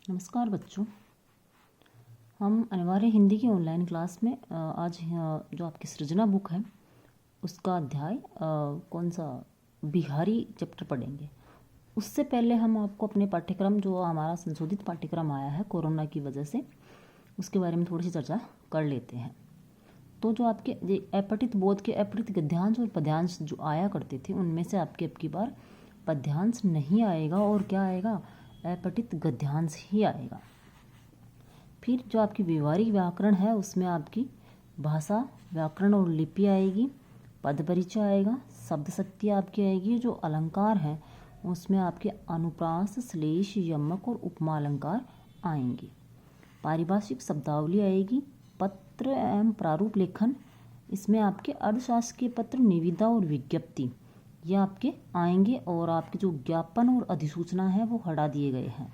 नमस्कार बच्चों। हम अनिवार्य हिंदी की ऑनलाइन क्लास में आज जो आपकी सृजना बुक है उसका अध्याय कौन सा बिहारी चैप्टर पढ़ेंगे। उससे पहले हम आपको अपने पाठ्यक्रम जो हमारा संशोधित पाठ्यक्रम आया है कोरोना की वजह से उसके बारे में थोड़ी सी चर्चा कर लेते हैं। तो जो आपके अपठित बोध के अपठित गद्यांश और पद्यांश जो आया करते थे उनमें से आपके अब की बार पद्यांश नहीं आएगा और क्या आएगा, अपठित गद्यांश ही आएगा। फिर जो आपकी व्यवहारिक व्याकरण है उसमें आपकी भाषा व्याकरण और लिपि आएगी, पद परिचय आएगा, शब्द शक्ति आपकी आएगी। जो अलंकार है उसमें आपके अनुप्रास श्लेष यमक और उपमा अलंकार आएंगे। पारिभाषिक शब्दावली आएगी। पत्र एवं प्रारूप लेखन, इसमें आपके अर्थशास्त्रीय पत्र निविदा और विज्ञप्ति ये आपके आएंगे और आपके जो ज्ञापन और अधिसूचना है वो हटा दिए गए हैं।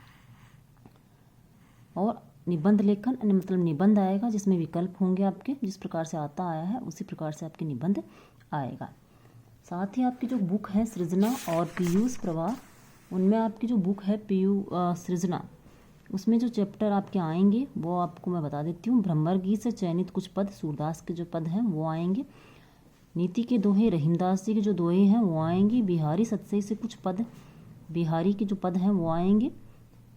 और निबंध लेखन मतलब निबंध आएगा जिसमें विकल्प होंगे आपके, जिस प्रकार से आता आया है उसी प्रकार से आपके निबंध आएगा। साथ ही आपकी जो बुक है सृजना और पीयूष प्रवाह, उनमें आपकी जो बुक है सृजना उसमें जो चैप्टर आपके आएंगे वो आपको मैं बता देती हूँ। ब्रह्मगीत से चयनित कुछ पद, सूरदास के जो पद हैं वो आएंगे। नीति के दोहे रहीमदास जी के जो दोहे हैं वो आएंगे। बिहारी सत्सई से कुछ पद, बिहारी के जो पद हैं वो आएंगे।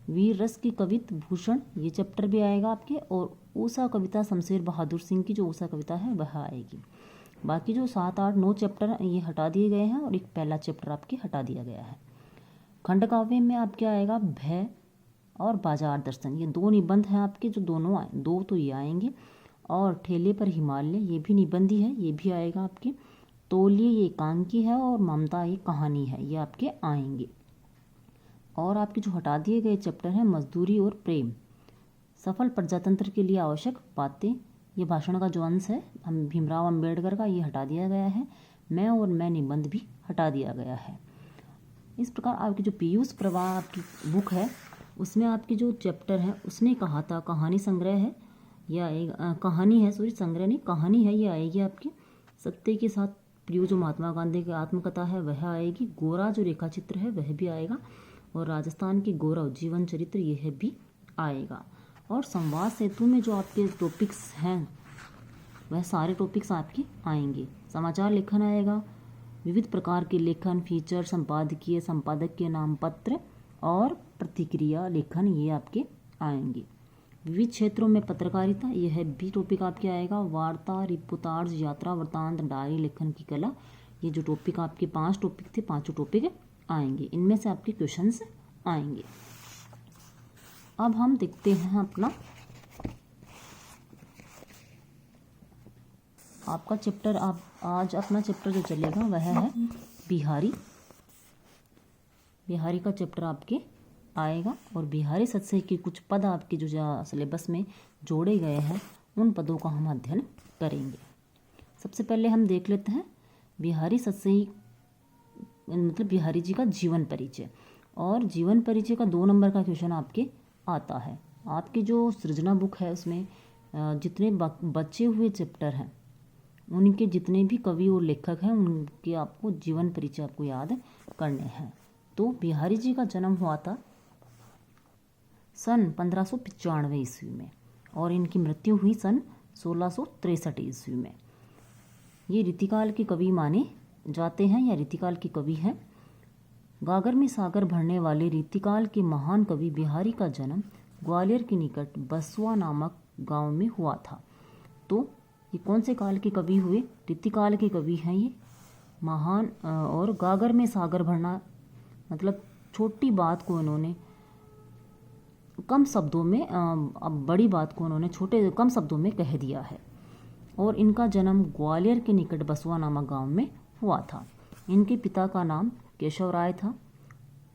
वीर रस की कवित भूषण ये चैप्टर भी आएगा आपके। और ऊषा कविता शमशेर बहादुर सिंह की जो ऊषा कविता है वह आएगी। बाकी जो 7, 8, 9 चैप्टर ये हटा दिए गए हैं और एक पहला चैप्टर आपके हटा दिया गया है। खंड काव्य में आपके आएगा भय और बाजार दर्शन, ये 2 निबंध हैं आपके जो दोनों आए, 2 तो ये आएंगे। और ठेले पर हिमालय ये भी निबंधी है, ये भी आएगा आपके। तौलिए ये एकांकी है और ममता ये कहानी है, ये आपके आएंगे। और आपके जो हटा दिए गए चैप्टर हैं मजदूरी और प्रेम, सफल प्रजातंत्र के लिए आवश्यक बातें ये भाषण का जो अंश है हम भीमराव अंबेडकर का, ये हटा दिया गया है। मैं और मैं निबंध भी हटा दिया गया है। इस प्रकार आपकी जो पीयूष प्रवाह आपकी बुक है उसमें आपकी जो चैप्टर है उसने कहा था कहानी संग्रह है या एक कहानी है, सॉरी संग्रह नहीं कहानी है, ये आएगी आपकी। सत्य के साथ प्रिय जो महात्मा गांधी की आत्मकथा है वह आएगी। गोरा जो रेखा चित्र है वह भी आएगा। और राजस्थान की गौरव जीवन चरित्र यह भी आएगा। और संवाद सेतु में जो आपके टॉपिक्स हैं वह सारे टॉपिक्स आपके आएंगे। समाचार लेखन आएगा, विविध प्रकार के लेखन, फीचर, संपादकीय, संपादक के नाम पत्र और प्रतिक्रिया लेखन ये आपके आएंगे। विविध क्षेत्रों में पत्रकारिता यह भी टॉपिक आपके आएगा। वार्ता, रिपोर्टाज, यात्रा वृत्तांत, डायरी लेखन की कला, ये जो टॉपिक आपके 5 टॉपिक थे, 5 टॉपिक आएंगे। इनमें से आपके क्वेश्चंस आएंगे। अब हम देखते हैं अपना आपका चैप्टर। आप आज अपना चैप्टर जो चलेगा वह है बिहारी। बिहारी का चैप्टर आपके आएगा। और बिहारी सत्सई के कुछ पद आपके जो सिलेबस में जोड़े गए हैं उन पदों का हम अध्ययन करेंगे। सबसे पहले हम देख लेते हैं बिहारी सत्सई मतलब बिहारी जी का जीवन परिचय। और जीवन परिचय का 2 नंबर का क्वेश्चन आपके आता है। आपकी जो सृजना बुक है उसमें जितने बचे हुए चैप्टर हैं उनके जितने भी कवि और लेखक हैं उनके आपको जीवन परिचय आपको याद करने हैं। तो बिहारी जी का जन्म हुआ था सन 1595 ईस्वी में और इनकी मृत्यु हुई सन 1663 ईस्वी में। ये रीतिकाल के कवि माने जाते हैं या रीतिकाल के कवि हैं। गागर में सागर भरने वाले रीतिकाल के महान कवि बिहारी का जन्म ग्वालियर के निकट बसवा नामक गांव में हुआ था। तो ये कौन से काल के कवि हुए? रीतिकाल के कवि हैं ये महान। और गागर में सागर भरना मतलब छोटी बात को इन्होंने कम शब्दों में अब बड़ी बात को उन्होंने कम शब्दों में कह दिया है। और इनका जन्म ग्वालियर के निकट बसवा नामक गांव में हुआ था। इनके पिता का नाम केशव राय था।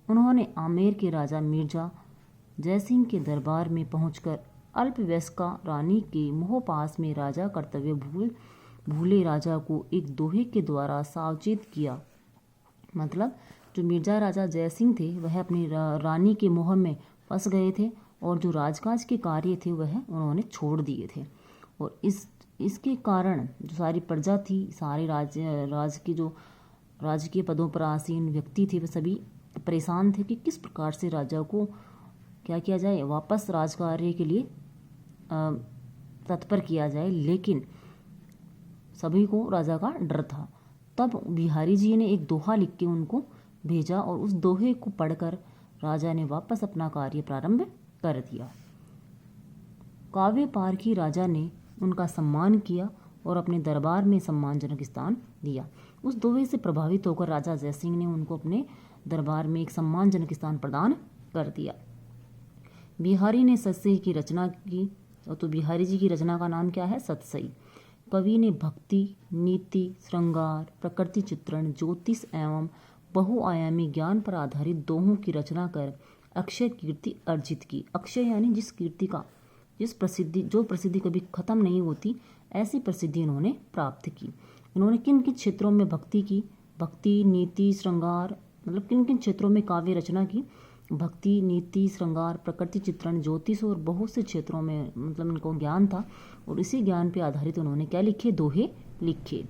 उन्होंने आमेर के राजा मिर्जा जयसिंह के दरबार में पहुंचकर अल्पवयस्का रानी के मोहपास में राजा कर्तव्य भूले राजा को एक दोहे के द्वारा सावचेत किया। मतलब जो मिर्जा राजा जयसिंह थे वह अपनी रानी के मोह में फंस गए थे और जो राजकाज के कार्य थे वह उन्होंने छोड़ दिए थे। और इसके कारण जो सारी प्रजा थी, सारे राजकीय पदों पर आसीन व्यक्ति थे, वे सभी परेशान थे कि किस प्रकार से राजा को क्या किया जाए, वापस राजकार्य के लिए तत्पर किया जाए, लेकिन सभी को राजा का डर था। तब बिहारी जी ने एक दोहा लिख के उनको भेजा और उस दोहे को पढ़कर राजा ने वापस अपना कार्य प्रारंभ कर दिया। काव्य पारखी राजा ने उनका सम्मान किया और अपने दरबार में सम्मानजनक स्थान दिया। उस दोहे से प्रभावित होकर राजा जयसिंह ने उनको अपने दरबार में एक सम्मानजनक स्थान प्रदान कर दिया। बिहारी ने सतसई की रचना की, तो बिहारी जी की रचना का नाम क्या है, सतसई। कवि ने भक्ति, नीति, श्रृंगार, प्रकृति चित्रण, ज्योतिष एवं बहुआयामी ज्ञान पर आधारित दोहों की रचना कर अक्षय कीर्ति अर्जित की। अक्षय यानी जिस कीर्ति का जो प्रसिद्धि कभी खत्म नहीं होती, ऐसी प्रसिद्धि इन्होंने प्राप्त की। इन्होंने किन किन क्षेत्रों में भक्ति की, भक्ति, नीति, श्रृंगार, मतलब किन किन क्षेत्रों में काव्य रचना की, भक्ति, नीति, श्रृंगार, प्रकृति चित्रण, ज्योतिष और बहुत से क्षेत्रों में मतलब इनको ज्ञान था और इसी ज्ञान पर आधारित उन्होंने क्या लिखे, दोहे लिखे।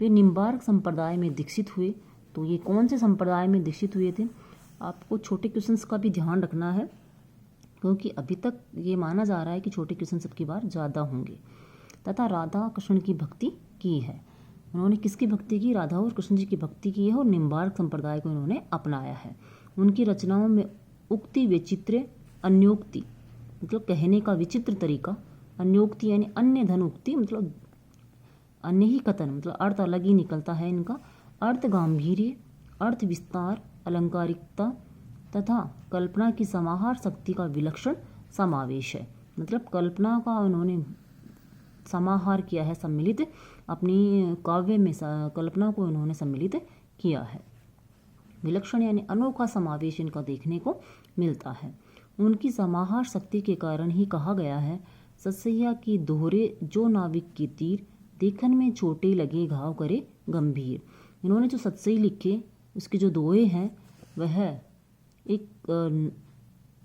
फिर निम्बार्क संप्रदाय में दीक्षित हुए। तो ये कौन से संप्रदाय में दीक्षित हुए थे, आपको छोटे क्वेश्चंस का भी ध्यान रखना है, क्योंकि अभी तक ये माना जा रहा है कि छोटे क्वेश्चन सबकी बार ज़्यादा होंगे। तथा राधा कृष्ण की भक्ति की है। उन्होंने किसकी भक्ति की, राधा और कृष्ण जी की भक्ति की है और निम्बार्क संप्रदाय को इन्होंने अपनाया है। उनकी रचनाओं में उक्ति, वैचित्र्य, अन्योक्ति मतलब कहने का विचित्र तरीका, अन्योक्ति यानी अन्य धन उक्ति मतलब अन्य ही कथन मतलब अर्थ अलग ही निकलता है इनका, अर्थ गांभीर्य, अर्थ विस्तार, अलंकारिकता तथा कल्पना की समाहार शक्ति का विलक्षण समावेश है। मतलब कल्पना का उन्होंने समाहार किया है, सम्मिलित अपनी काव्य में कल्पना को उन्होंने सम्मिलित किया है। विलक्षण यानी अनोखा समावेश इनका देखने को मिलता है। उनकी समाहार शक्ति के कारण ही कहा गया है, सतसैया की दोहरे जो नाविक की तीर, देखन में छोटे लगे घाव करे गंभीर। इन्होंने जो सतसई लिखे उसके जो दोहे हैं वह एक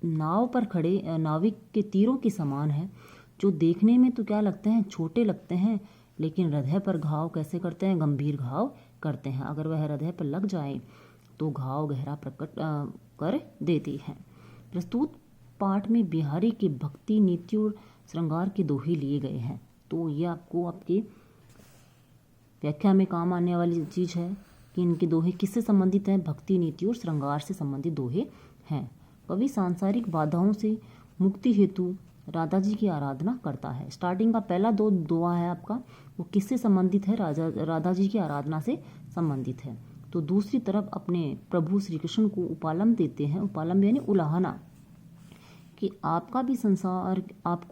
नाव पर खड़े नाविक के तीरों के समान है, जो देखने में तो क्या लगते हैं, छोटे लगते हैं, लेकिन हृदय पर घाव कैसे करते हैं, गंभीर घाव करते हैं। अगर वह हृदय पर लग जाए तो घाव गहरा प्रकट कर देती है। प्रस्तुत पाठ में बिहारी के भक्ति, नीति और श्रृंगार के दोहे लिए गए हैं। तो ये आपको आपके व्याख्या में काम आने वाली चीज़ है कि इनके दोहे किससे संबंधित हैं, भक्ति, नीति और श्रृंगार से संबंधित दोहे हैं। कवि सांसारिक बाधाओं से मुक्ति हेतु राधा जी की आराधना करता है। स्टार्टिंग का पहला दो दोहा है आपका, वो किससे संबंधित है, राधा जी की आराधना से संबंधित है। तो दूसरी तरफ अपने प्रभु श्री कृष्ण को उपालम देते हैं, उपालम यानी उलाहना, कि आपको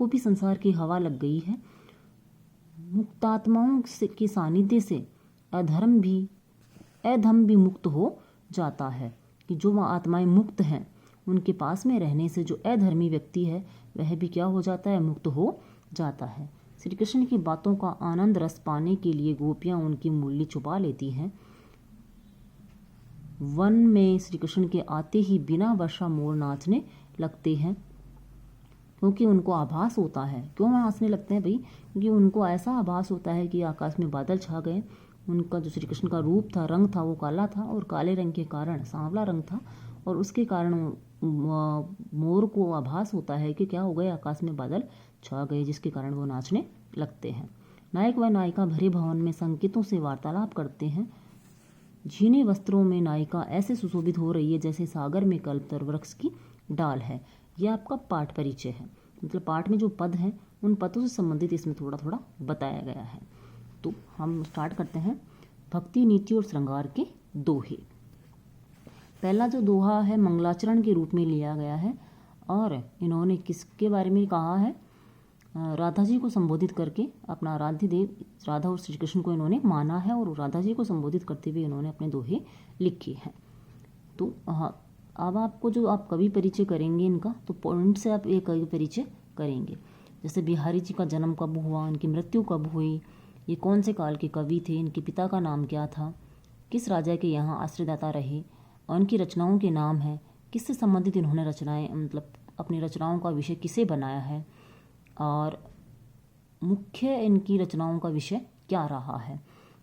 भी संसार की हवा लग गई है। मुक्तात्माओं के सानिध्य से अधम भी मुक्त हो जाता है, कि जो आत्माएं मुक्त हैं उनके पास में रहने से जो अधर्मी व्यक्ति है वह भी क्या हो जाता है, मुक्त हो जाता है। श्री कृष्ण की बातों का आनंद रस पाने के लिए गोपियां उनकी मूल्य छुपा लेती हैं। वन में श्री कृष्ण के आते ही बिना वर्षा मोर नाचने लगते हैं, क्योंकि उनको आभास होता है। क्यों नाचने लगते हैं भाई, क्योंकि उनको ऐसा आभास होता है कि आकाश में बादल छा गए। उनका जो श्री कृष्ण का रूप था, रंग था, वो काला था और काले रंग के कारण सांवला रंग था, और उसके कारण मोर को आभास होता है कि क्या हो गए, आकाश में बादल छा गए, जिसके कारण वो नाचने लगते हैं। नायक व नायिका भरे भवन में संकेतों से वार्तालाप करते हैं। झीने वस्त्रों में नायिका ऐसे सुशोभित हो रही है जैसे सागर में कल्पतर वृक्ष की डाल है। यह आपका पाठ परिचय है, मतलब पाठ में जो पद हैं उन पदों से संबंधित इसमें थोड़ा थोड़ा बताया गया है। तो हम स्टार्ट करते हैं भक्ति, नीति और श्रृंगार के दोहे। पहला जो दोहा है मंगलाचरण के रूप में लिया गया है, और इन्होंने किसके बारे में कहा है, राधा जी को संबोधित करके अपना आराध्य देव राधा और श्री कृष्ण को इन्होंने माना है, और राधा जी को संबोधित करते हुए इन्होंने अपने दोहे लिखे हैं। तो अब आपको जो आप कवि परिचय करेंगे इनका, तो पॉइंट से आप एक कवि परिचय करेंगे। जैसे बिहारी जी का जन्म कब हुआ, इनकी मृत्यु कब हुई, ये कौन से काल के कवि थे, इनके पिता का नाम क्या था, किस राजा के यहाँ आश्रयदाता रहे, और इनकी रचनाओं के नाम हैं, किससे संबंधित इन्होंने रचनाएं मतलब अपनी रचनाओं का विषय किसे बनाया है, और मुख्य इनकी रचनाओं का विषय क्या रहा है।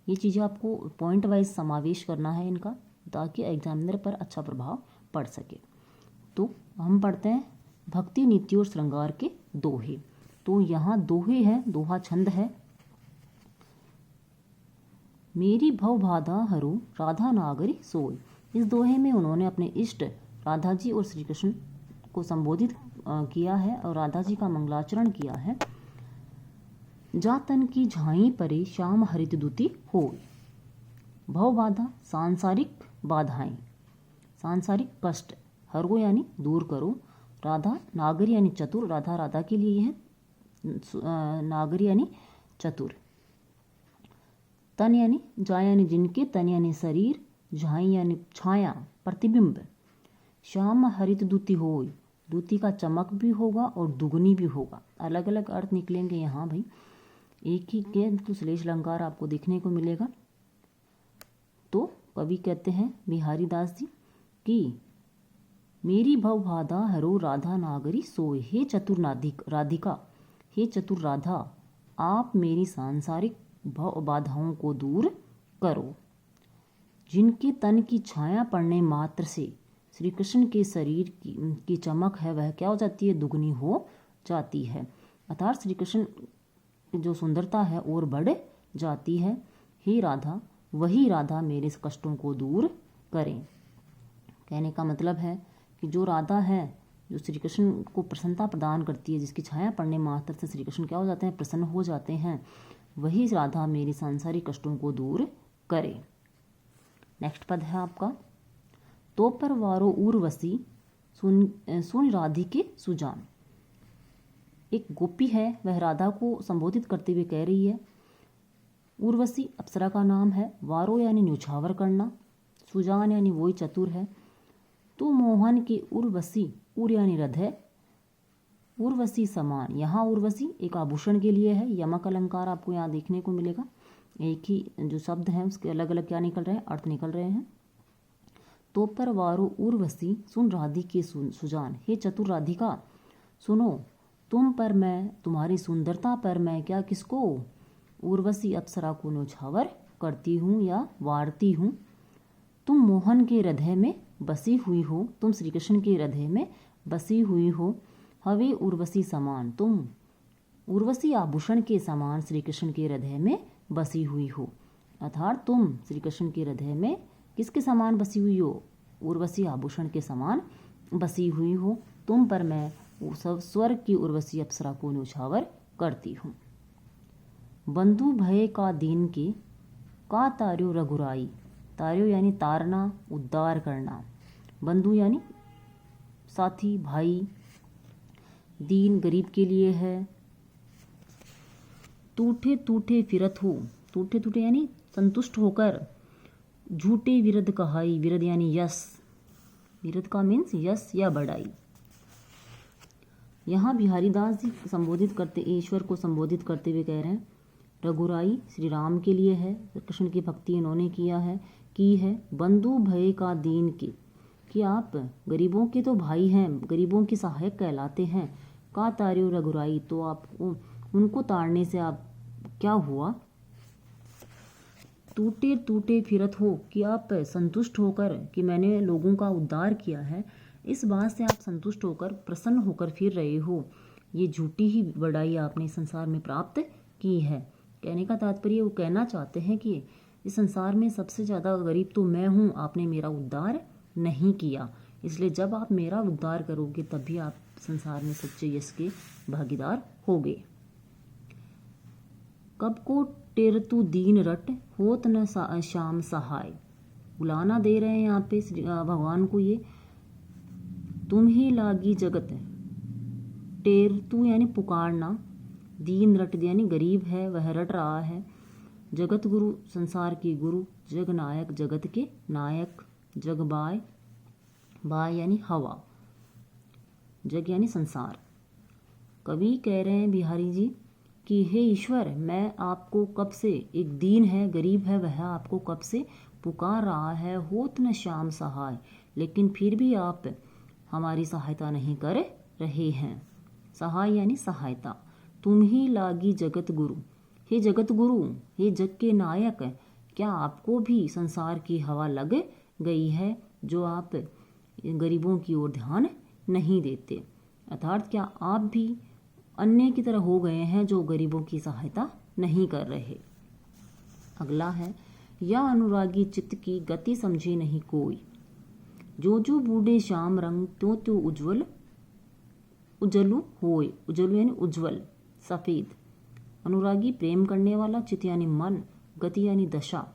ये चीज़ें आपको पॉइंट वाइज समावेश करना है इनका, ताकि एग्जामिनर पर अच्छा प्रभाव पड़ सके। तो हम पढ़ते हैं भक्ति नीति और श्रृंगार के दोहे। तो यहाँ दोहे है, दोहा छंद है। मेरी भव बाधा हरो राधा नागरी सोई। इस दोहे में उन्होंने अपने इष्ट राधा जी और श्री कृष्ण को संबोधित किया है और राधा जी का मंगलाचरण किया है। जातन की झाई परे श्याम हरित दुति होई। भव बाधा सांसारिक बाधाएं, सांसारिक कष्ट, हरो यानी दूर करो, राधा नागरी यानी चतुर, राधा राधा के लिए है, नागरी यानी चतुर, तन यानी जा यानी जिनके, तन यानी शरीर, झाई यानी छाया प्रतिबिंब, श्याम हरित दूती होय, दूती का चमक भी होगा और दुगनी भी होगा। अलग अलग अर्थ निकलेंगे यहाँ भाई, एक ही के तो श्लेष अलंकार आपको देखने को मिलेगा। तो कवि कहते हैं बिहारी दास जी कि मेरी भव बाधा हरो राधा नागरी सोय। हे चतुर राधिका, हे चतुर राधा, आप मेरी सांसारिक भव बाधाओं को दूर करो। जिनके तन की छाया पड़ने मात्र से श्री कृष्ण के शरीर की चमक है वह क्या हो जाती है, दुगनी हो जाती है। अर्थात श्री कृष्ण की जो सुंदरता है और बढ़ जाती है। हे राधा, वही राधा मेरे कष्टों को दूर करें। कहने का मतलब है कि जो राधा है, जो श्री कृष्ण को प्रसन्नता प्रदान करती है, जिसकी छाया पड़ने मात्र से श्री कृष्ण क्या हो जाते हैं, प्रसन्न हो जाते हैं, वही राधा मेरी सांसारिक कष्टों को दूर करे। नेक्स्ट पद है आपका, तो पर वारो उर्वशी सुन राधिके सुजान। एक गोपी है, वह राधा को संबोधित करते हुए कह रही है। उर्वशी अप्सरा का नाम है, वारो यानी न्यौछावर करना, सुजान यानी वही चतुर है। तो मोहन की उर्वशी, उर यानी हृदय, उर्वशी समान। यहाँ उर्वशी एक आभूषण के लिए है, यमक अलंकार आपको यहाँ देखने को मिलेगा। एक ही जो शब्द है उसके अलग अलग क्या निकल रहे हैं, अर्थ निकल रहे हैं। तो पर वारो उर्वशी सुन राधिके सुजान। हे चतुर राधिका, सुनो, तुम पर मैं, तुम्हारी सुंदरता पर मैं क्या किसको, उर्वशी अप्सरा को न्यौछावर करती हूँ या वारती हूँ। तुम मोहन के हृदय में बसी हुई हो, तुम श्री कृष्ण के हृदय में बसी हुई हो। हवे उर्वशी समान, तुम उर्वशी आभूषण के समान श्री कृष्ण के हृदय में बसी हुई हो। अर्थात तुम श्री कृष्ण के हृदय में किसके समान बसी हुई हो, उर्वशी आभूषण के समान बसी हुई हो। तुम पर मैं सब स्वर्ग की उर्वशी अप्सरा को न्यौछावर करती हूँ। बंधु भय का दीन के का तार्यो रघुराई। तार्यो यानी तारना, उद्धार करना। बंधु यानी साथी, भाई। दीन गरीब के लिए है। टूटे टूटे फिरत हो, टूटे टूटे यानी संतुष्ट होकर। झूठे विरद कहाई, विरद यानी यश, विरद का मीन्स यश या बड़ाई। यहाँ बिहारी दास जी संबोधित करते, ईश्वर को संबोधित करते हुए कह रहे हैं, रघुराई श्री राम के लिए है, कृष्ण की भक्ति इन्होंने की है। बंधु भय का दीन के, कि आप गरीबों के तो भाई हैं, गरीबों के सहायक कहलाते हैं। का तार्यो रघुराई, तो आप उनको ताड़ने से आप क्या हुआ। टूटे टूटे फिरत हो, कि आप संतुष्ट होकर कि मैंने लोगों का उद्धार किया है, इस बात से आप संतुष्ट होकर प्रसन्न होकर फिर रहे हो। ये झूठी ही बड़ाई आपने संसार में प्राप्त की है। कहने का तात्पर्य वो कहना चाहते हैं कि इस संसार में सबसे ज़्यादा गरीब तो मैं हूँ, आपने मेरा उद्धार नहीं किया। इसलिए जब आप मेरा उद्धार करोगे तभी आप संसार में सच्चे यश के भागीदार होगे। कब को टेर तू दीन रट, होत न श्याम सहाय। बुलाना दे रहे हैं यहाँ पे भगवान को ये, तुम ही लागी जगत। टेर तू यानी पुकारना, दीन रट यानी गरीब है, वह रट रहा है। जगत गुरु संसार के गुरु, जग नायक जगत के नायक। जग बाय, बाय यानी हवा, जग यानी संसार। कवि कह रहे हैं बिहारी जी कि हे ईश्वर, मैं आपको कब से, एक दीन है, गरीब है, वह आपको कब से पुकार रहा है। होत न श्याम सहाय, लेकिन फिर भी आप हमारी सहायता नहीं कर रहे हैं। सहाय यानी सहायता। तुम ही लागी जगत गुरु, हे जगत गुरु, हे जग के नायक, क्या आपको भी संसार की हवा लग गई है जो आप गरीबों की ओर ध्यान नहीं देते। अर्थात क्या आप भी अन्य की तरह हो गए हैं जो गरीबों की सहायता नहीं कर रहे। अगला है, या अनुरागी चित्त की गति समझे नहीं कोई, जो जो बूढ़े श्याम रंग त्यों त्यों उज्ज्वल उजलू होय। उजलू यानी उज्ज्वल, सफ़ेद। अनुरागी प्रेम करने वाला, चित्त यानी मन, गति यानी दशा।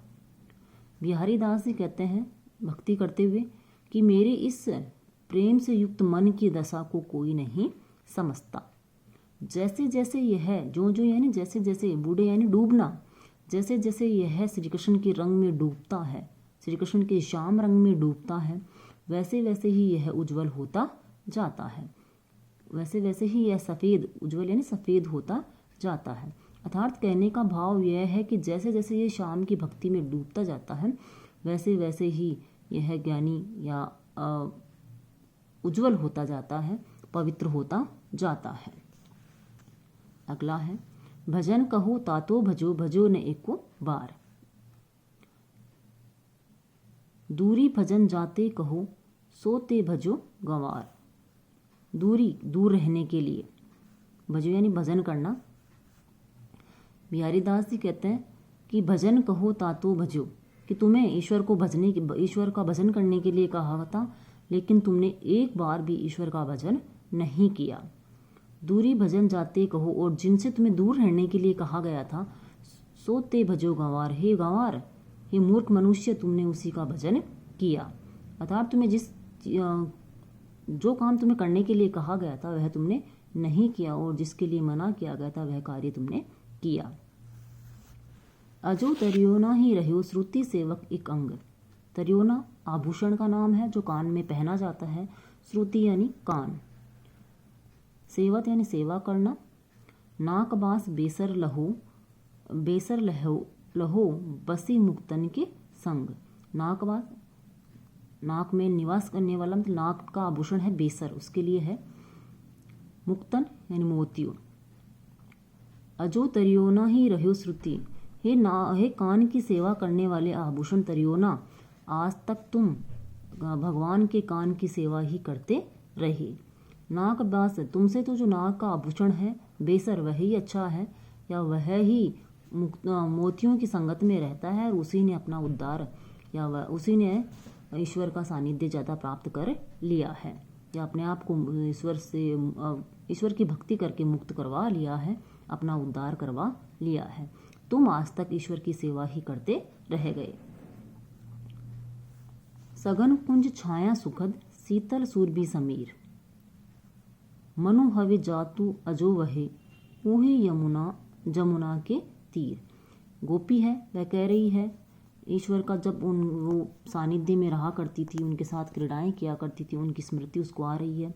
बिहारी दास जी कहते हैं भक्ति करते हुए कि मेरे इस प्रेम से युक्त मन की दशा को कोई नहीं समझता। जैसे जैसे यह, जो जो यानी जैसे जैसे, बूढ़े यानी डूबना, जैसे जैसे यह श्री कृष्ण के रंग में डूबता है, श्री कृष्ण के श्याम रंग में डूबता है, वैसे वैसे ही यह उज्जवल होता जाता है। वैसे वैसे ही यह सफ़ेद, उज्जवल यानी सफ़ेद होता जाता है। अर्थात कहने का भाव यह है कि जैसे जैसे ये श्याम की भक्ति में डूबता जाता है, वैसे वैसे ही यह ज्ञानी या उज्जवल होता जाता है, पवित्र होता जाता है। अगला है, भजन कहो तातो भजो, भजो न एको बार। दूरी भजन जाते कहो, सोते भजो गंवार। दूरी, दूर रहने के लिए, भजो यानी भजन करना। बिहारी दास जी कहते हैं कि भजन कहो तातो भजो, कि तुम्हें ईश्वर को भजने की, ईश्वर का भजन करने के लिए कहा था, लेकिन तुमने एक बार भी ईश्वर का भजन नहीं किया। दूरी भजन जाते कहो, और जिनसे तुम्हें दूर रहने के लिए कहा गया था, सोते भजो गंवार, हे गंवार, हे मूर्ख मनुष्य, तुमने उसी का भजन किया। अर्थात तुम्हें जो काम तुम्हें करने के लिए कहा गया था वह तुमने नहीं किया, और जिसके लिए मना किया गया था वह कार्य तुमने किया। अजो तरियोना ही रहो, श्रुति सेवक एक अंग। तरियोना आभूषण का नाम है जो कान में पहना जाता है। श्रुति यानी कान। सेवत यानी सेवा करना। नाक बास बेसर लहो, बेसर लहो बसी मुक्तन के संग। नाक बास, नाक में निवास करने वाला, मतलब नाक का आभूषण है बेसर, उसके लिए है। मुक्तन यानी मोतियों। अजो तरियोना ही रहो श्रुति, हे कान की सेवा करने वाले आभूषण तरियोना, आज तक तुम भगवान के कान की सेवा ही करते रहे। नाक बास, तुमसे तो जो नाक का आभूषण है बेसर वही अच्छा है, या वह ही मोतियों की संगत में रहता है, और उसी ने अपना उद्धार, या उसी ने ईश्वर का सानिध्य ज़्यादा प्राप्त कर लिया है, या अपने आप को ईश्वर की भक्ति करके मुक्त करवा लिया है, अपना उद्धार करवा लिया है। तुम आज तक ईश्वर की सेवा ही करते रह गए। सघन कुंज छाया सुखद, शीतल सूरभि समीर। मनु हवे जातु अजो वहे, ऊही यमुना जमुना के तीर। गोपी है, वह कह रही है ईश्वर का जब वो सानिध्य में रहा करती थी, उनके साथ क्रीड़ाएं किया करती थी, उनकी स्मृति उसको आ रही है।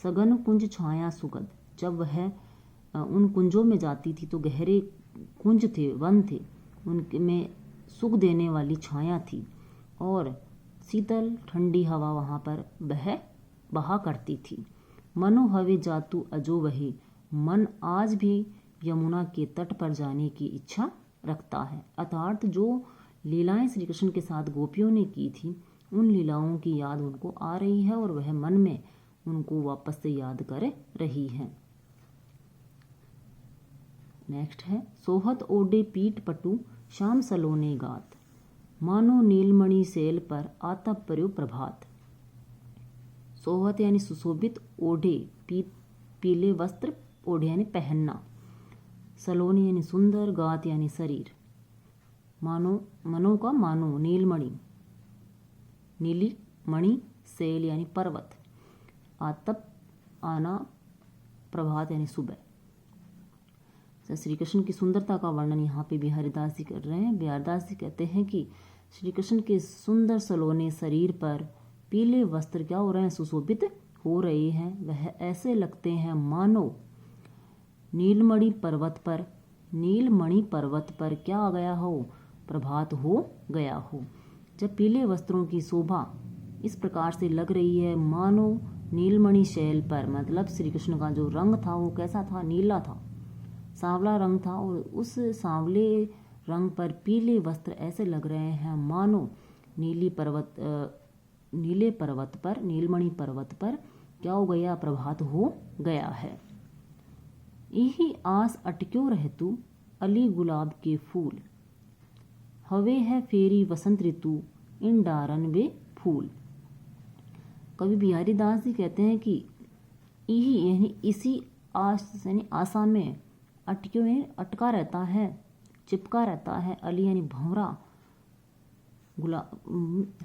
सघन कुंज छाया सुखद, जब वह उन कुंजों में जाती थी तो गहरे कुंज थे, वन थे, उनमें सुख देने वाली छाया थी, और शीतल ठंडी हवा वहाँ पर बहा करती थी। मनो हवे जातु अजो वहे, मन आज भी यमुना के तट पर जाने की इच्छा रखता है। अर्थात जो लीलाएं श्री कृष्ण के साथ गोपियों ने की थी, उन लीलाओं की याद उनको आ रही है, और वह मन में उनको वापस से याद कर रही है। नेक्स्ट है, सोहत ओडे पीठ पटु, श्याम सलोने गात। मानो नीलमणि सेल पर आता पर्यो प्रभात। सोहत यानी सुशोभित, ओढ़े पीले वस्त्र, ओढ़े यानी पहनना, सलोनी यानी सुंदर, गात यानी शरीर। मानो, मनो का मानो, नीलमणि, नीली मणि, सेल यानी पर्वत, आतप आना, प्रभात यानी सुबह। श्री कृष्ण की सुंदरता का वर्णन यहाँ पे बिहारीदास जी कर रहे हैं। बिहारीदास जी कहते हैं कि श्री कृष्ण के सुंदर सलोने शरीर पर पीले वस्त्र क्या हो रहे हैं, सुशोभित हो रहे हैं। वह ऐसे लगते हैं मानो नीलमणि पर्वत पर, नीलमणि पर्वत पर क्या आ गया हो, प्रभात हो गया हो। जब पीले वस्त्रों की शोभा इस प्रकार से लग रही है, मानो नीलमणि शैल पर, मतलब श्री कृष्ण का जो रंग था वो कैसा था, नीला था, सांवला रंग था, और उस सांवले रंग पर पीले वस्त्र ऐसे लग रहे हैं मानो नीले पर्वत पर, नीलमणि पर्वत पर क्या हो गया, प्रभात हो गया है। यही आस अटक्यो रहतू अली गुलाब के फूल, हवे है फेरी वसंत ऋतु इन डारन वे फूल। कवि बिहारी दास जी कहते हैं कि यही यानी इसी आस यानी आशा में अटक्यो यानी अटका रहता है, चिपका रहता है, अली यानी भंवरा,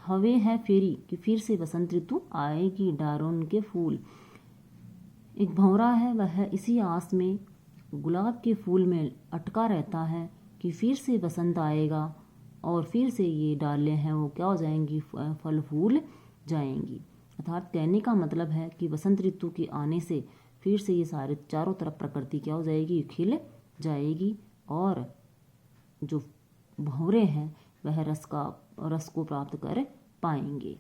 हवे है फेरी कि फिर से वसंत ऋतु आएगी, डारोन के फूल, एक भंवरा है वह इसी आस में गुलाब के फूल में अटका रहता है कि फिर से बसंत आएगा और फिर से ये डालें हैं वो क्या हो जाएंगी, फल फूल जाएंगी। अर्थात कहने का मतलब है कि वसंत ऋतु के आने से फिर से ये सारे चारों तरफ प्रकृति क्या हो जाएगी, खिल जाएगी और जो भंवरे हैं वह रस को प्राप्त कर पाएंगे।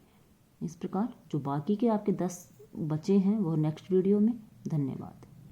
इस प्रकार जो बाकी के आपके 10 बचे हैं वो नेक्स्ट वीडियो में। धन्यवाद।